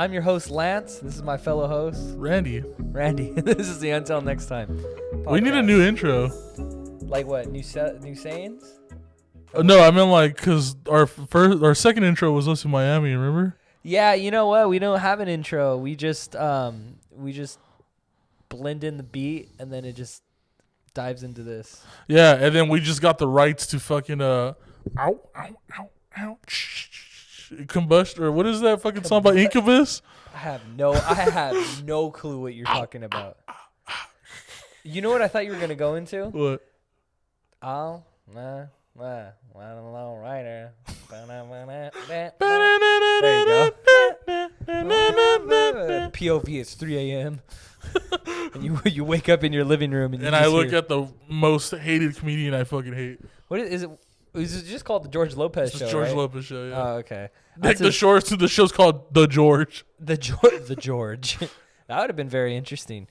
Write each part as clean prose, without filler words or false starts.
I'm your host, Lance. This is my fellow host, Randy. Randy. This is the Until Next Time podcast. We need a new intro. Like what? New sayings? No, I meant like because our second intro was us in Miami. Remember? Yeah, you know what? We don't have an intro. We just blend in the beat and then it just dives into this. Yeah, and then we just got the rights to fucking ow, ow, ow, ow, combust, or what is that fucking song by Incubus? I have no clue what you're talking about. You know what I thought you were gonna go into? What? Oh, nah, low rider. There you go. POV, it's 3 a.m. and you wake up in your living room and I look at the most hated comedian I fucking hate. What is it? Is it just called the George Lopez show? George right? Lopez show. Yeah. Oh, okay. Like the show's called The George. The George. That would have been very interesting.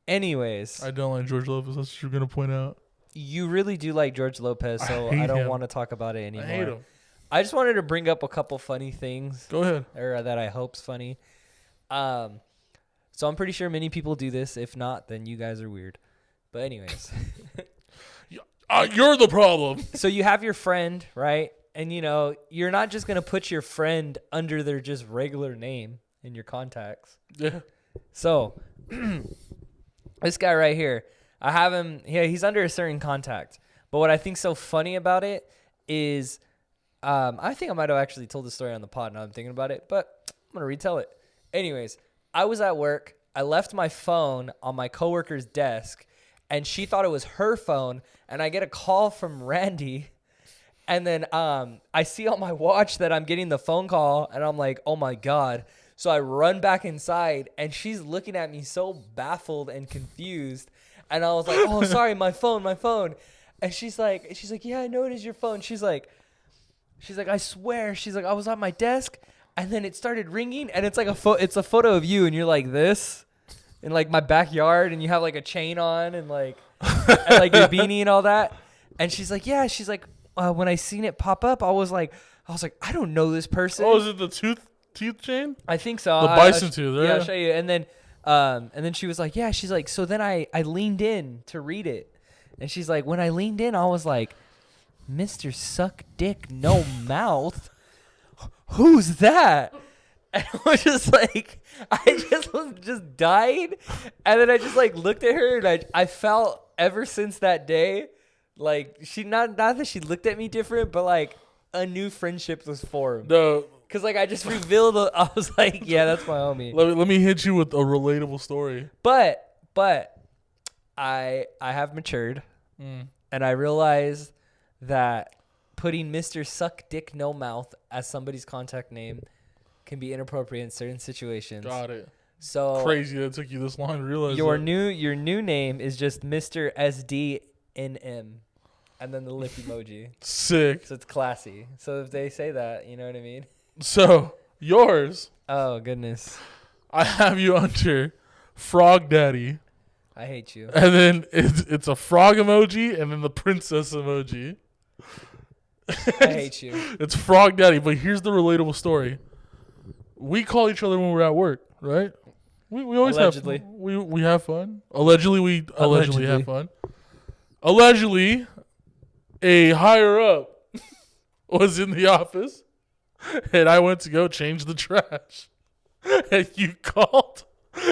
Anyways, I don't like George Lopez. That's what you're gonna point out. You really do like George Lopez, so I don't want to talk about it anymore. I hate him. I just wanted to bring up a couple funny things. Go ahead. Or that I hope's funny. So I'm pretty sure many people do this. If not, then you guys are weird. But anyways. You're the problem. So you have your friend, right? And, you're not just going to put your friend under their just regular name in your contacts. Yeah. So this guy right here, I have him. Yeah, he's under a certain contact. But what I think's so funny about it is I think I might have actually told the story on the pod now I'm thinking about it. But I'm going to retell it. Anyways, I was at work. I left my phone on my coworker's desk. And she thought it was her phone, and I get a call from Randy, and then I see on my watch that I'm getting the phone call, and I'm like, oh my God. So I run back inside, and she's looking at me so baffled and confused, and I was like, oh, sorry, my phone. And she's like, yeah, I know it is your phone. She's like, I swear. She's like, I was on my desk, and then it started ringing, and it's like it's a photo of you, and you're like this. In like my backyard, and you have like a chain on and like your beanie and all that. And she's like, yeah. She's like, when I seen it pop up, I was like, I don't know this person. Oh, is it the teeth chain? I think so. The bison tooth. Yeah, I'll show you. And then she was like, yeah. She's like, so then I leaned in to read it, and she's like, when I leaned in, I was like, Mr. Suck Dick No Mouth, who's that? And I was just like, I just died. And then I just like looked at her, and I felt ever since that day, like she not that she looked at me different, but like a new friendship was formed. No. Cause like I just revealed, I was like, yeah, that's my homie. Let me hit you with a relatable story. But I have matured, and I realized that putting Mr. Suck Dick No Mouth as somebody's contact name can be inappropriate in certain situations. Got it. So crazy that it took you this long to realize your that. new name is just Mr. SDNM, and then the lip emoji. Sick. So it's classy. So if they say that, you know what I mean? So yours. Oh goodness. I have you under Frog Daddy. I hate you. And then it's a frog emoji and then the princess emoji. I hate you. It's Frog Daddy, but here's the relatable story. We call each other when we're at work, right? We always Allegedly. have we have fun. Allegedly have fun. Allegedly, a higher up was in the office, and I went to go change the trash, and you called,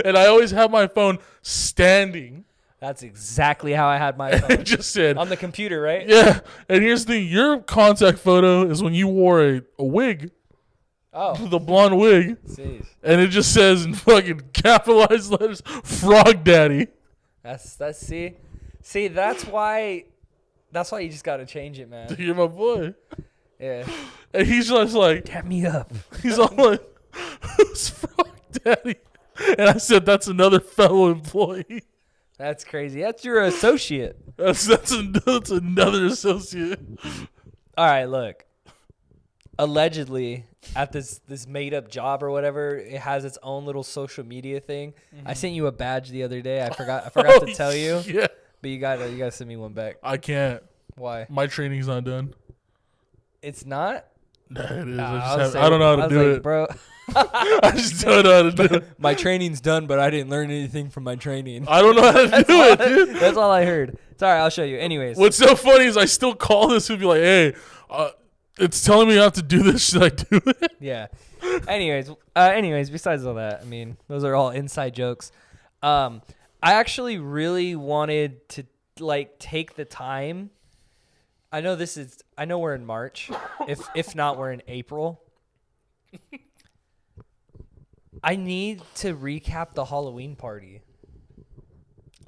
and I always have my phone standing. That's exactly how I had my phone. It just said on the computer, right? Yeah, and here's the thing: your contact photo is when you wore a wig. Oh. The blonde wig. Jeez. And it just says in fucking capitalized letters, Frog Daddy. That's see, that's why you just gotta change it, man. You're my boy. Yeah. And he's just like, tap me up. He's all like, who's Frog Daddy? And I said, that's another fellow employee. That's crazy. That's your associate. That's another associate. All right, look. Allegedly, at this made up job or whatever, it has its own little social media thing. Mm-hmm. I sent you a badge the other day. I forgot to tell you. Yeah. But you gotta send me one back. I can't. Why? My training's not done. It's not? Nah, it is. I I don't know how to do like, it. bro. I just don't know how to do it. My training's done, but I didn't learn anything from my training. I don't know how to do it, dude. That's all I heard. It's all right. I'll show you. Anyways. What's so funny is I still call this and be like, hey, it's telling me I have to do this. Should I do it? Yeah. Anyways, besides all that, I mean, those are all inside jokes. I actually really wanted to like take the time. I know we're in March. If not, we're in April. I need to recap the Halloween party.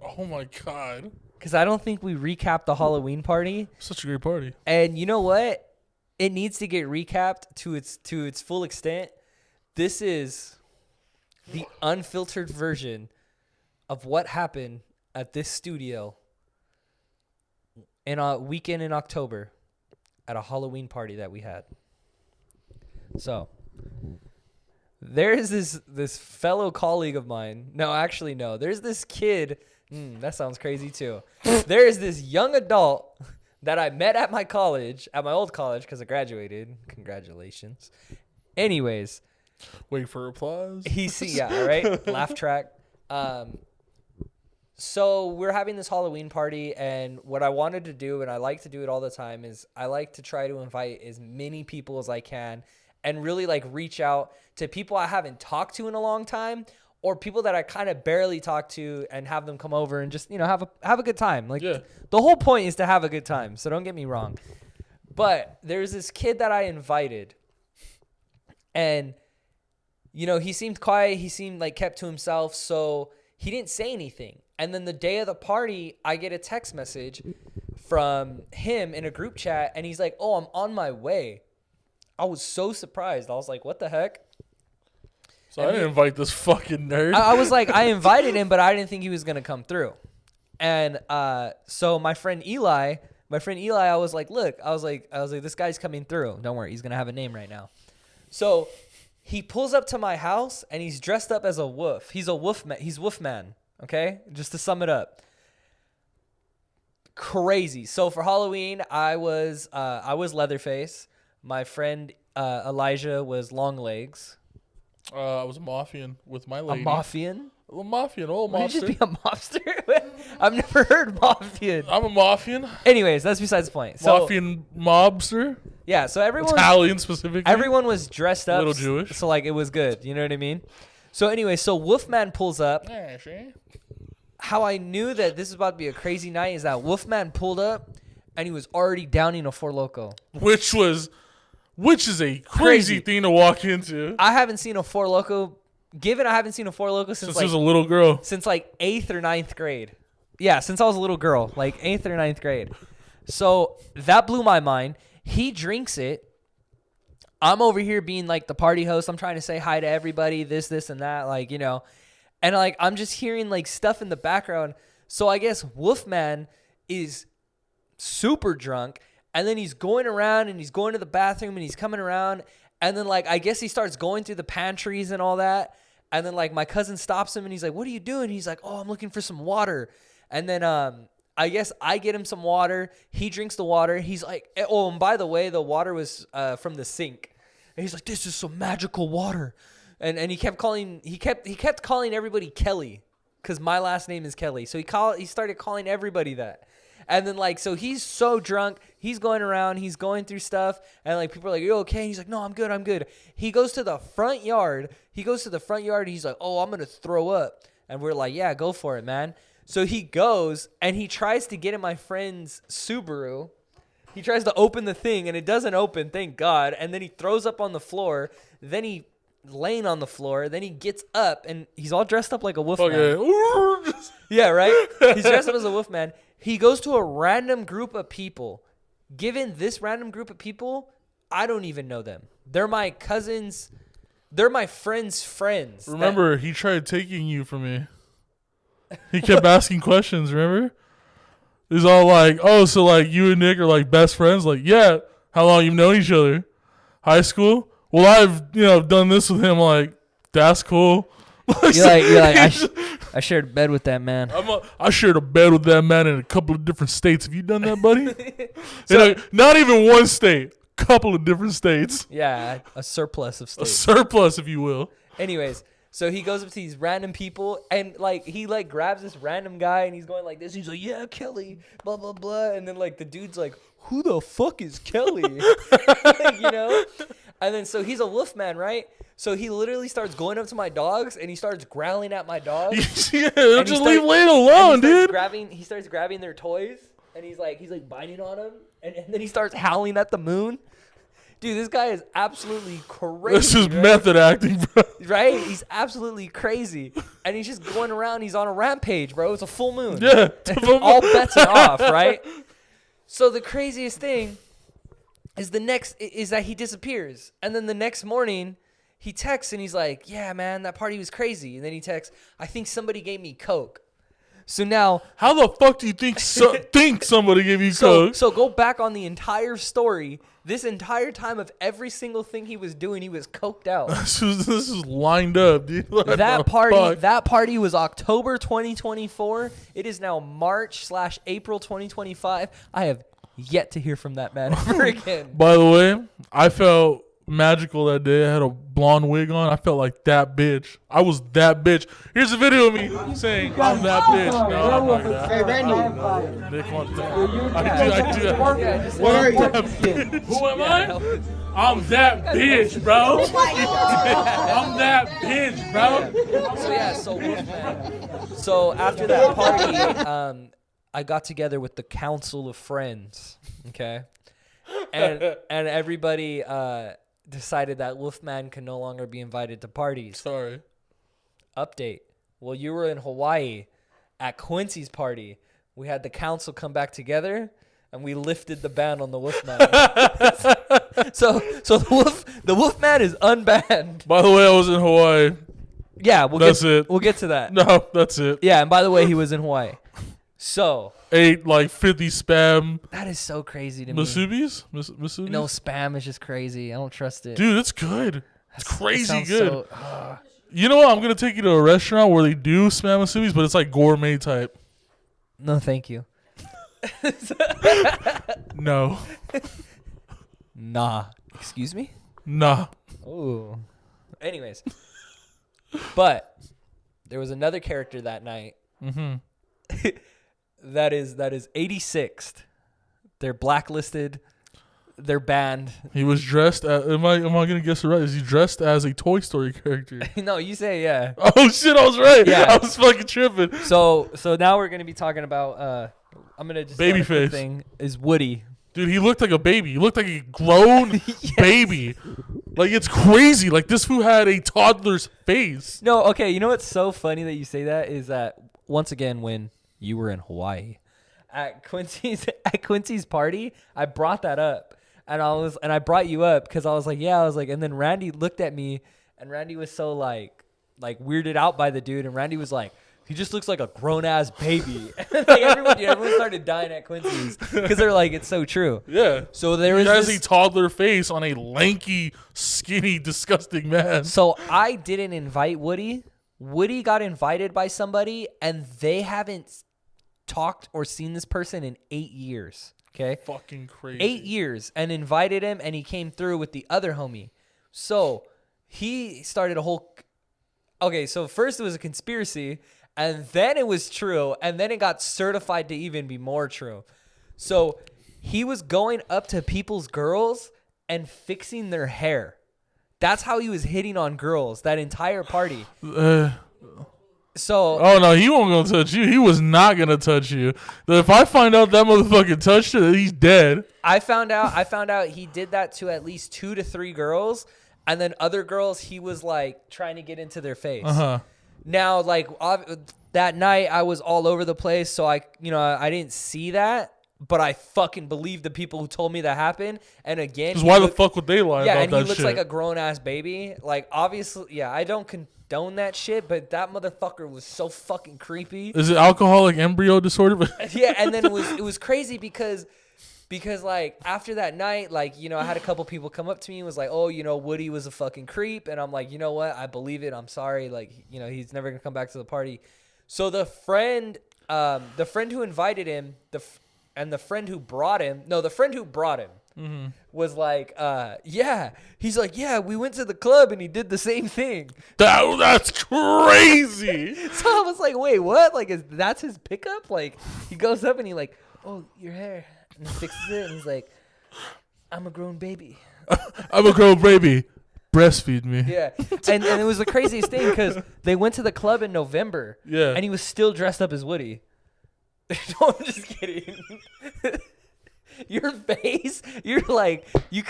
Oh my God. Because I don't think we recapped the Halloween party. Such a great party. And you know what? It needs to get recapped to its full extent. This is the unfiltered version of what happened at this studio in a weekend in October at a Halloween party that we had. So there is this fellow colleague of mine. No, actually, no. There's this kid. That sounds crazy too. There is this young adult that I met at my college, at my old college, because I graduated. Congratulations. Anyways. Wait for applause. Yeah, right? Laugh track. So we're having this Halloween party, and what I wanted to do, and I like to do it all the time, is I like to try to invite as many people as I can and really like reach out to people I haven't talked to in a long time, or people that I kind of barely talk to, and have them come over and just, have a good time. Like, yeah. The whole point is to have a good time, so don't get me wrong. But there's this kid that I invited, and he seemed quiet. He seemed like kept to himself, so he didn't say anything. And then the day of the party, I get a text message from him in a group chat, and he's like, "Oh, I'm on my way." I was so surprised. I was like, "What the heck?" So I didn't invite this fucking nerd. I was like, I invited him, but I didn't think he was gonna come through. And so my friend Eli, I was like, "Look," I was like, "This guy's coming through. Don't worry, he's gonna have a name right now." So he pulls up to my house, and he's dressed up as a wolf. He's a wolfman. He's Wolfman. Okay, just to sum it up. Crazy. So for Halloween, I was Leatherface. My friend Elijah was Longlegs. I was a Maffian with my lady. A Maffian? A Maffian, old Would you mobster. just be a mobster? I've never heard Maffian. I'm a Maffian. Anyways, that's besides the point. So, Maffian mobster. Yeah, so Italian specifically. Everyone was dressed up. A little Jewish. So like it was good. You know what I mean? So anyway, so Wolfman pulls up. Yeah, see? How I knew that this was about to be a crazy night is that Wolfman pulled up and he was already downing a Four Loko. Which is a crazy thing to walk into. I haven't seen a Four Loko. I haven't seen a Four Loko since I was a little girl. Since like 8th or 9th grade. Yeah, since I was a little girl, like 8th or 9th grade. So that blew my mind. He drinks it. I'm over here being like the party host. I'm trying to say hi to everybody, this, and that, like, and like I'm just hearing like stuff in the background. So I guess Wolfman is super drunk, and then he's going around and he's going to the bathroom and he's coming around, and then like I guess he starts going through the pantries and all that, and then like my cousin stops him and he's like, "What are you doing?" He's like, "Oh, I'm looking for some water." And then I guess I get him some water. He drinks the water. He's like, "Oh, and by the way, the water was from the sink." And he's like, "This is some magical water." And he kept calling everybody Kelly, because my last name is Kelly. So he started calling everybody that. And then like, so he's so drunk, he's going around, he's going through stuff, and like people are like, "You okay?" And he's like, "No, I'm good. He goes to the front yard. And he's like, "Oh, I'm gonna throw up." And we're like, "Yeah, go for it, man." So he goes and he tries to get in my friend's Subaru. He tries to open the thing and it doesn't open, thank God. And then he throws up on the floor. Then he laying on the floor. Then he gets up and he's all dressed up like a wolfman. Okay. Yeah, right? He's dressed up as a wolfman. He goes to a random group of people. Given this random group of people, I don't even know them. They're my cousins. They're my friends' friends. Remember, he tried taking you from me. He kept asking questions, remember? He's all like, "Oh, so like you and Nick are like best friends?" Like, "Yeah." "How long you've known each other?" "High school." "Well, I've done this with him." Like, "That's cool." You're like I shared a bed with that man. I shared a bed with that man in a couple of different states. Have you done that, buddy? So, not even one state. couple of different states. Yeah, a surplus of A states. surplus, if you will. Anyways, so he goes up to these random people and like he like grabs this random guy and he's going like this. He's like, yeah, Kelly, blah blah blah. And then like the dude's like, who the fuck is Kelly? Like, you know? And then so he's a Wolfman, right? So he literally starts going up to my dogs and he starts growling at my dogs. Yeah, And just leave Lane alone, dude. He starts grabbing their toys and he's like biting on them and then he starts howling at the moon. Dude, this guy is absolutely crazy. This is right? method acting, bro. Right? He's absolutely crazy. And he's just going around. He's on a rampage, bro. It's a full moon. Yeah. All bets are off, right? So the craziest thing is that he disappears. And then the next morning, he texts and he's like, yeah, man, that party was crazy. And then he texts, I think somebody gave me Coke. So now, how the fuck do you think somebody gave you Coke? So go back on the entire story. This entire time of every single thing he was doing, he was coked out. This is lined up, dude. That party was October 2024. It is now March/April 2025. I have yet to hear from that man ever again. By the way, I felt magical that day. I had a blonde wig on. I felt like that bitch. I was that bitch. Here's a video of me saying I'm that bitch. No, I'm not that. Hey, Randy. Nick wants that. I do that. What are you? Who am I? I'm that bitch, bro. I'm that bitch, bro. So Wolfman. So after that party, I got together with the council of friends. Okay, and everybody decided that Wolfman can no longer be invited to parties. Sorry. Update. Well, you were in Hawaii at Quincy's party. We had the council come back together, and we lifted the ban on the Wolfman. so the Wolfman is unbanned. By the way, I was in Hawaii. Yeah, We'll get to that. No, that's it. Yeah, and by the way, he was in Hawaii. So ate like 50 spam. That is so crazy to me. Masubis? No, spam is just crazy. I don't trust it. Dude, it's good. It's crazy it good. You know what? I'm going to take you to a restaurant where they do spam masubis, but it's like gourmet type. No, thank you. No. Nah. Excuse me? Nah. Oh. Anyways. But there was another character that night. Mm-hmm. that is 86th. They're blacklisted. They're banned. He was dressed as, am I gonna guess it right? Is he dressed as a Toy Story character? No, you say yeah. Oh shit, I was right. Yeah. I was fucking tripping. So now we're gonna be talking about I'm gonna just Babyface thing is Woody. Dude, he looked like a baby. He looked like a grown baby. Like, it's crazy. Like, this fool had a toddler's face. No, okay, you know what's so funny that you say that is that once again when you were in Hawaii at Quincy's party, I brought that up. And I brought you up because I was like, and then Randy looked at me and Randy was so like weirded out by the dude. And Randy was like, he just looks like a grown ass baby. Like everyone started dying at Quincy's because they're like, it's so true. Yeah. So there is a toddler face on a lanky, skinny, disgusting man. So I didn't invite Woody. Woody got invited by somebody and they haven't talked or seen this person in 8 years. Okay. Fucking crazy. 8 years and invited him and he came through with the other homie. So he started a whole. Okay. So first it was a conspiracy and then it was true. And then it got certified to even be more true. So he was going up to people's girls and fixing their hair. That's how he was hitting on girls that entire party. So. Oh no, he won't gonna touch you. He was not gonna touch you. If I find out that motherfucker touched her, he's dead. I found out he did that to at least 2 to 3 girls, and then other girls he was like trying to get into their face. Now, like that night, I was all over the place, so I didn't see that, but I fucking believe the people who told me that happened. And again, because why the fuck would they lie about that shit? Yeah, and he looks like a grown ass baby. Like obviously, yeah, I don't condone that shit, but that motherfucker was so fucking creepy. Is it alcoholic embryo disorder? Yeah, and then it was crazy because like after that night, like, I had a couple people come up to me and was like, oh, Woody was a fucking creep. And I'm like, you know what? I believe it. I'm sorry. Like, he's never going to come back to the party. So the friend who invited him, the friend who brought him, was like, yeah. He's like, yeah, we went to the club and he did the same thing. That's crazy. So I was like, wait, what? Like, that's his pickup? Like, he goes up and he like, oh, your hair. And he fixes it and he's like, I'm a grown baby. I'm a grown baby. Breastfeed me. Yeah. And it was the craziest thing because they went to the club in November. Yeah. And he was still dressed up as Woody. No, I'm just kidding. Your face, you're like, you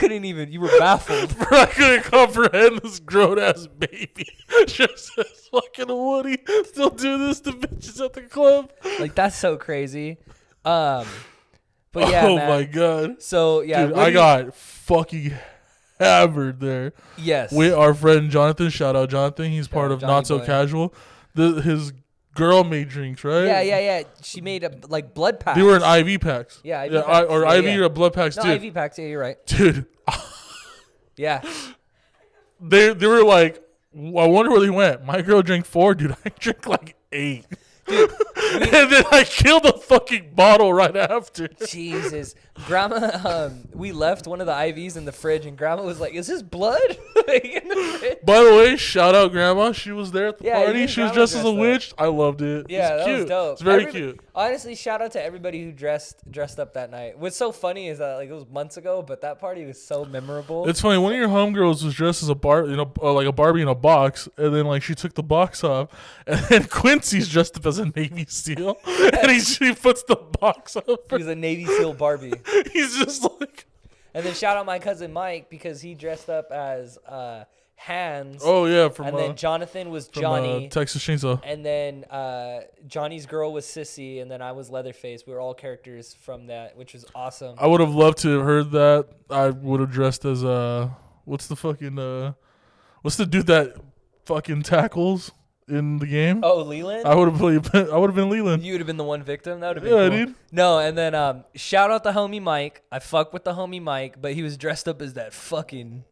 were baffled. Bro, I couldn't comprehend this grown ass baby just as fucking Woody still do this to bitches at the club. Like, that's so crazy. But yeah, oh man. my god. So yeah, dude, I got fucking hammered there. Yes. With our friend Jonathan. Shout out Jonathan. He's part of Johnny Not So Boy. Casual. His girl made drinks, right? Yeah. She made like blood packs. They were in IV packs. Yeah, IV packs. or Yeah, IV yeah. or blood packs, No, dude. IV packs. Yeah, you're right. Dude. Yeah. They were like, I wonder where they went. My girl drank 4, dude. I drank like 8. Dude, and then I killed a fucking bottle right after. Jesus. Grandma, we left one of the IVs in the fridge, and Grandma was like, is this blood? Like, in the fridge. By the way, shout out Grandma. She was there at the party. even She was Grandma dressed as a dressed up. witch. I loved it. Yeah, It's that cute. was dope. It's very cute. Honestly, shout out to everybody who dressed up that night. What's so funny is that like it was months ago, but that party was so memorable. It's funny. One of your homegirls was dressed as a like a Barbie in a box, and then like she took the box off, and then Quincy's dressed up as a Navy SEAL, and he puts the box up. He was a Navy SEAL Barbie. He's just like. And then shout out my cousin Mike because he dressed up as Hans. Oh yeah, and then Jonathan was from, Johnny. Texas Chainsaw. And then Johnny's girl was Sissy, and then I was Leatherface. We were all characters from that, which was awesome. I would have loved to have heard that. I would have dressed as what's the dude that fucking tackles in the game? Oh, Leland? I would have been Leland. You would have been the one victim? That would have been cool. Dude. No, and then shout out the homie Mike. I fuck with the homie Mike, but he was dressed up as that fucking...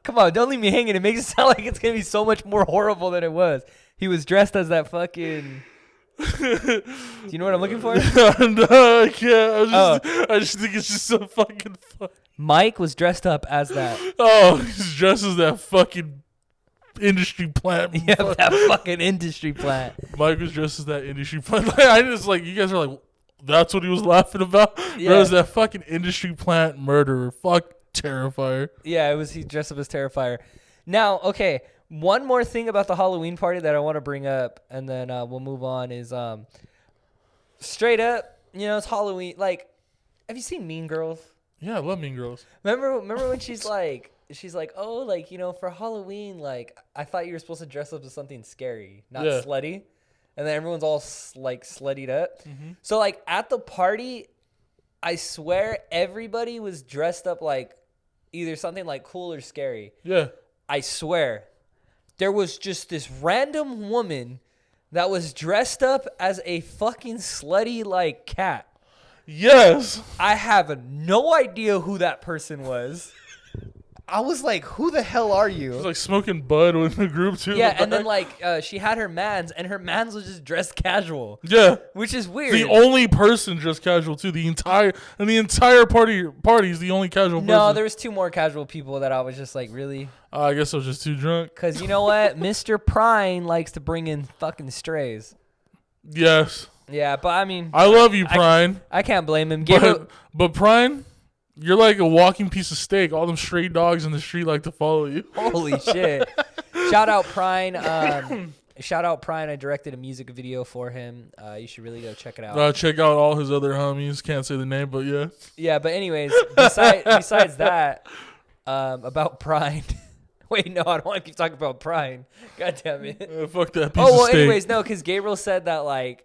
Come on, don't leave me hanging. It makes it sound like it's going to be so much more horrible than it was. He was dressed as that fucking... Do you know what I'm looking for? No, I can't. I just think it's just so fucking fun. Mike was dressed up as that. Oh, he's dressed as that fucking industry plant. Yeah, that fucking industry plant. Mike was dressed as that industry plant. I just like, you guys are like, that's what he was laughing about? Yeah. Bro, it was that fucking industry plant murderer. Fuck Terrifier. Yeah, he dressed up as Terrifier. Now, okay, one more thing about the Halloween party that I want to bring up, and then we'll move on, is straight up, it's Halloween. Like, have you seen Mean Girls? Yeah, I love Mean Girls. Remember when she's like, oh, like, for Halloween, like, I thought you were supposed to dress up as something scary, not slutty. And then everyone's all, like, sluttied up. Mm-hmm. So, like, at the party, I swear everybody was dressed up like either something, like, cool or scary. Yeah. I swear. There was just this random woman that was dressed up as a fucking slutty, like, cat. Yes. I have no idea who that person was. I was like, who the hell are you? She was like smoking bud with the group too. Yeah, and then like she had her mans, and her mans was just dressed casual. Yeah. Which is weird. The only person dressed casual too. The entire party is the only casual person. No, there was 2 more casual people that I was just like, really? I guess I was just too drunk. Because you know what? Mr. Prine likes to bring in fucking strays. Yes. Yeah, but I mean... I love you, Prine. I can't blame him. But Prine, you're like a walking piece of steak. All them stray dogs in the street like to follow you. Holy shit. Shout out Prine. Shout out Prine. I directed a music video for him. You should really go check it out. Check out all his other homies. Can't say the name, but yeah. Yeah, but anyways, besides that, about Prine... Wait, no, I don't want to keep talking about Prine. God damn it. Fuck that piece of steak. Anyways, no, because Gabriel said that, like,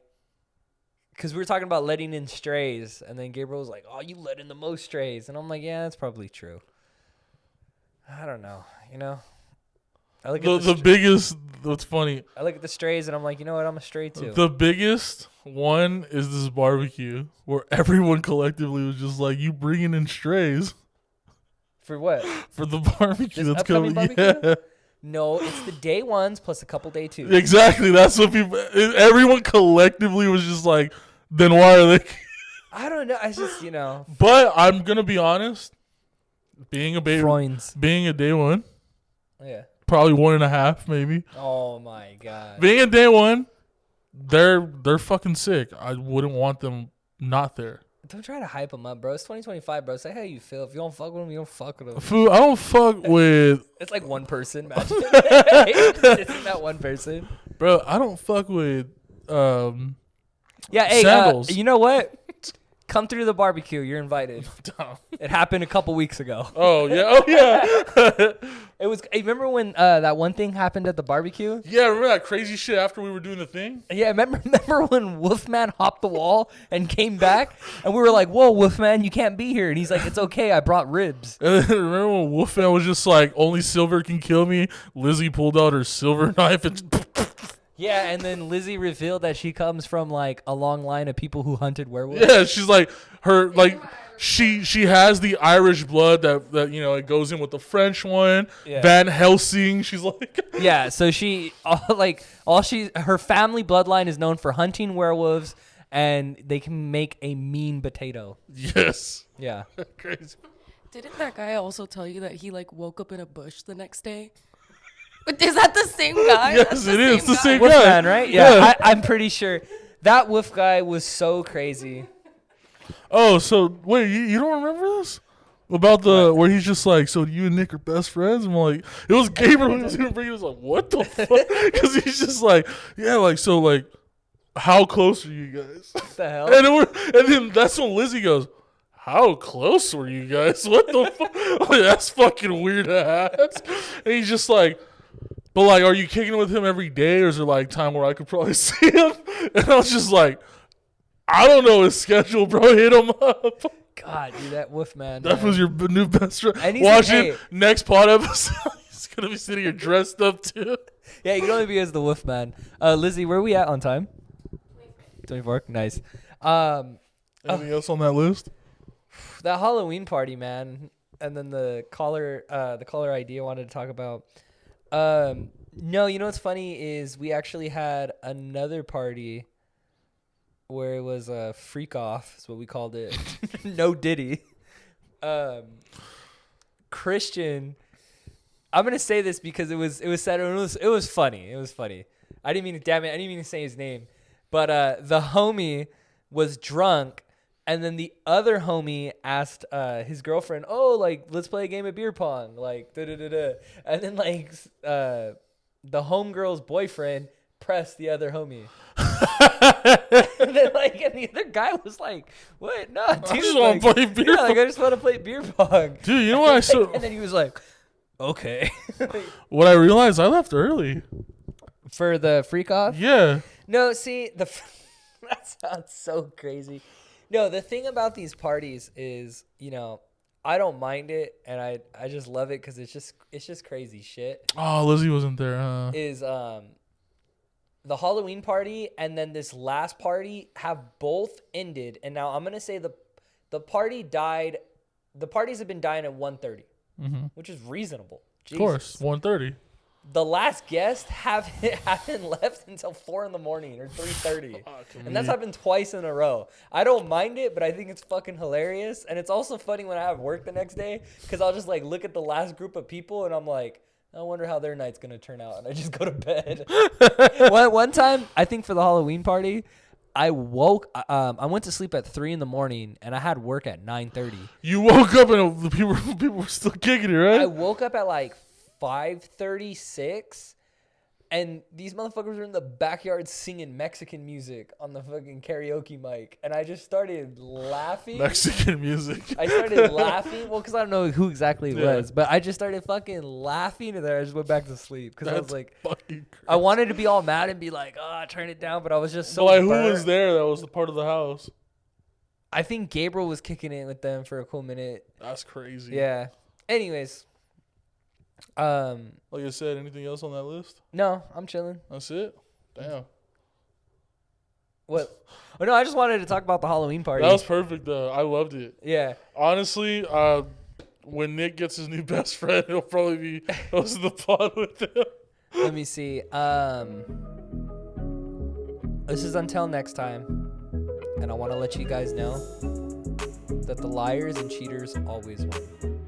because we were talking about letting in strays, and then Gabriel was like, oh, you let in the most strays. And I'm like, yeah, that's probably true. I don't know, I look at the biggest, what's funny. I look at the strays, and I'm like, you know what, I'm a stray too. The biggest one is this barbecue where everyone collectively was just like, you bringing in strays. For what? For the barbecue This that's coming. barbecue? Yeah. No, it's the day ones plus a couple day twos. Exactly. That's what everyone collectively was just like, then why are they? I don't know. I just But I'm gonna be honest. Being a baby, Freunds. being a day one, Yeah. probably 1.5 maybe. Oh my god. Being a day one, they're fucking sick. I wouldn't want them not there. Don't try to hype them up, bro. It's 2025, bro. Say how you feel. If you don't fuck with them, you don't fuck with them. Food, I don't fuck with. It's like one person. Imagine. Isn't that one person? Bro, I don't fuck with. Yeah. Hey, sandals. you know what? Come through the barbecue. You're invited. It happened a couple weeks ago. Oh yeah. Oh yeah. It was. Hey, remember when that one thing happened at the barbecue? Yeah. Remember that crazy shit after we were doing the thing? Yeah. Remember when Wolfman hopped the wall and came back, and we were like, "Whoa, Wolfman, you can't be here." And he's like, "It's okay. I brought ribs." And then remember when Wolfman was just like, "Only silver can kill me." Lizzie pulled out her silver knife and. Yeah, and then Lizzie revealed that she comes from like a long line of people who hunted werewolves. Yeah, she's like she has the Irish blood that it goes in with the French one. Yeah. Van Helsing. She's like. Yeah, so her family bloodline is known for hunting werewolves, and they can make a mean potato. Yes. Yeah. Crazy. Didn't that guy also tell you that he like woke up in a bush the next day? Is that the same guy? Yes, it is the same guy. Wolfman, right? Yeah, I'm pretty sure that wolf guy was so crazy. Oh, so wait, you don't remember this? About where he's just like, so you and Nick are best friends? And I'm like, it was Gabriel who was gonna bring it. He was like, what the fuck? Because he's just like, yeah, like, so like, how close are you guys? What the hell? And then that's when Lizzie goes, how close were you guys? What the fuck? Like, that's fucking weird to ask. And he's just like, but like, are you kicking with him every day, or is there like time where I could probably see him? And I was just like, I don't know his schedule, bro. Hit him up. God, dude, that Wolfman. That was your new best friend. And he's Watching like, hey. next pod episode. He's gonna be sitting here dressed up too. Yeah, you can only be as the Wolfman. Lizzie, where are we at on time? 24. Nice. Anything else on that list? That Halloween party, man, and then the caller ID I wanted to talk about. No, you know what's funny is we actually had another party where it was a freak off, is what we called it. No Diddy. Christian. I'm gonna say this because it was said it was funny. It was funny. I didn't mean to say his name, but the homie was drunk. And then the other homie asked his girlfriend, "Oh, like let's play a game of beer pong, like da da da da." And then like the homegirl's boyfriend pressed the other homie. And then and the other guy was like, "What? No, dude, I just want to play beer pong. Like I just want to play beer pong." Dude, you know what I saw? And then he was like, "Okay." What I realized, I left early. For the freak off? Yeah. No, see that sounds so crazy. No, the thing about these parties is, I don't mind it, and I just love it because it's just crazy shit. Oh, Lizzie wasn't there, huh? Is the Halloween party and then this last party have both ended, and now I'm gonna say the party died. The parties have been dying at 1:30, which is reasonable. Jesus. Of course, 1:30. The last guest haven't left until 4 a.m. or 3:30, and that's happened twice in a row. I don't mind it, but I think it's fucking hilarious, and it's also funny when I have work the next day because I'll just like look at the last group of people and I'm like, I wonder how their night's gonna turn out, and I just go to bed. One time, I think for the Halloween party, I went to sleep at 3 a.m. and I had work at 9:30. You woke up and the people were still kicking it, right? I woke up at like 5:36, and these motherfuckers were in the backyard singing Mexican music on the fucking karaoke mic, and I just started laughing. Mexican music. I started laughing, well, because I don't know who exactly it was, but I just started fucking laughing, and then I just went back to sleep because I was like, fucking crazy. I wanted to be all mad and be like, oh, turn it down, but I was just so Like, who burnt. was there that was the part of the house? I think Gabriel was kicking it with them for a cool minute. That's crazy. Yeah. Anyways. Like I said, anything else on that list? No, I'm chilling. That's it? Damn. What? Oh, no, I just wanted to talk about the Halloween party. That was perfect, though. I loved it. Yeah. Honestly, when Nick gets his new best friend, it'll probably be hosting the pod with him. Let me see. This is until next time. and I want to let you guys know that the liars and cheaters always win.